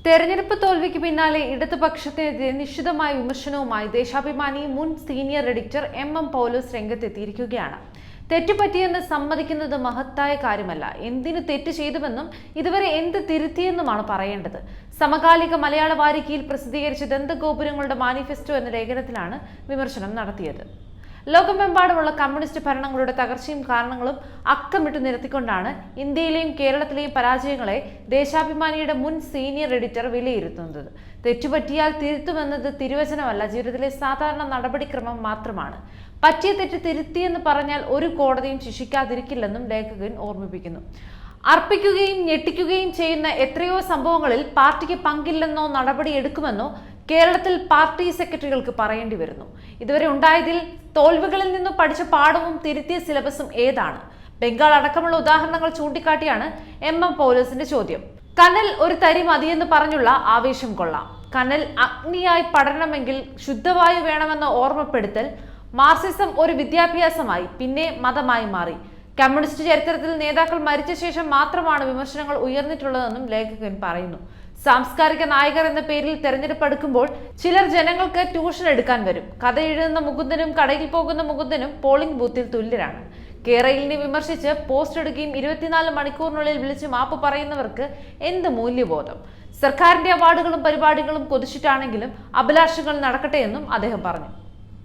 തെരഞ്ഞെടുപ്പ് തോൽവിക്ക് പിന്നാലെ ഇടതുപക്ഷത്തിനെതിരെ നിശിതമായ വിമർശനവുമായി ദേശാഭിമാനി മുൻ സീനിയർ എഡിറ്റർ എം പൗലോസ് രംഗത്തെത്തിയിരിക്കുകയാണ്. തെറ്റുപറ്റിയെന്ന് സമ്മതിക്കുന്നത് മഹത്തായ കാര്യമല്ല, എന്തിനു തെറ്റ് ചെയ്തുവെന്നും ഇതുവരെ എന്ത് തിരുത്തിയെന്നുമാണ് പറയേണ്ടത്. സമകാലിക മലയാള വാരികയിൽ പ്രസിദ്ധീകരിച്ച ദന്തഗോപുരങ്ങളുടെ മാനിഫെസ്റ്റോ എന്ന ലേഖനത്തിലാണ് വിമർശനം നടത്തിയത്. ലോകമെമ്പാടുമുള്ള കമ്മ്യൂണിസ്റ്റ് ഭരണങ്ങളുടെ തകർച്ചയും കാരണങ്ങളും അക്കമിട്ട് നിരത്തിക്കൊണ്ടാണ് ഇന്ത്യയിലെയും കേരളത്തിലെയും പരാജയങ്ങളെ ദേശാഭിമാനിയുടെ മുൻ സീനിയർ എഡിറ്റർ വിലയിരുത്തുന്നത്. തെറ്റുപറ്റിയാൽ തിരുത്തുമെന്നത് തിരുവചനമല്ല, ജീവിതത്തിലെ സാധാരണ നടപടിക്രമം മാത്രമാണ്. പറ്റിയ തെറ്റ് തിരുത്തിയെന്ന് പറഞ്ഞാൽ ഒരു കോടതിയും ശിക്ഷിക്കാതിരിക്കില്ലെന്നും ലേഖകൻ ഓർമ്മിപ്പിക്കുന്നു. അർപ്പിക്കുകയും ഞെട്ടിക്കുകയും ചെയ്യുന്ന എത്രയോ സംഭവങ്ങളിൽ പാർട്ടിക്ക് പങ്കില്ലെന്നോ നടപടി എടുക്കുമെന്നോ കേരളത്തിൽ പാർട്ടി സെക്രട്ടറികൾക്ക് പറയേണ്ടി വരുന്നു. ഇതുവരെ ഉണ്ടായതിൽ തോൽവികളിൽ നിന്നും പഠിച്ച പാഠവും തിരുത്തിയ സിലബസും ഏതാണ്? ബംഗാൾ അടക്കമുള്ള ഉദാഹരണങ്ങൾ ചൂണ്ടിക്കാട്ടിയാണ് എം പൗലോസിന്റെ ചോദ്യം. കനൽ ഒരു തരി മതിയെന്ന് പറഞ്ഞുള്ള ആവേശം കൊള്ളാം. കനൽ അഗ്നിയായി പടരണമെങ്കിൽ ശുദ്ധവായു വേണമെന്ന ഓർമ്മപ്പെടുത്തൽ. മാർക്സിസം ഒരു വിദ്യാഭ്യാസമായി, പിന്നെ മതമായി മാറി. കമ്മ്യൂണിസ്റ്റ് ചരിത്രത്തിൽ നേതാക്കൾ മരിച്ച ശേഷം മാത്രമാണ് വിമർശനങ്ങൾ ഉയർന്നിട്ടുള്ളതെന്നും ലേഖകൻ പറയുന്നു. സാംസ്കാരിക നായകർ എന്ന പേരിൽ തെരഞ്ഞെടുപ്പ് എടുക്കുമ്പോൾ ചിലർ ജനങ്ങൾക്ക് ട്യൂഷൻ എടുക്കാൻ വരും. കഥ എഴുതുന്ന മുകുന്ദനും കടയിൽ പോകുന്ന മുകുന്ദനും പോളിംഗ് ബൂത്തിൽ തുല്യരാണ്. കേരളിനെ വിമർശിച്ച് പോസ്റ്റ് ഇടുകയും 24 മണിക്കൂറിനുള്ളിൽ വിളിച്ച് മാപ്പ് പറയുന്നവർക്ക് എന്ത് മൂല്യബോധം? സർക്കാരിന്റെ അവാർഡുകളും പരിപാടികളും കൊതിച്ചിട്ടാണെങ്കിലും അഭിലാഷങ്ങൾ നടക്കട്ടെ എന്നും അദ്ദേഹം പറഞ്ഞു.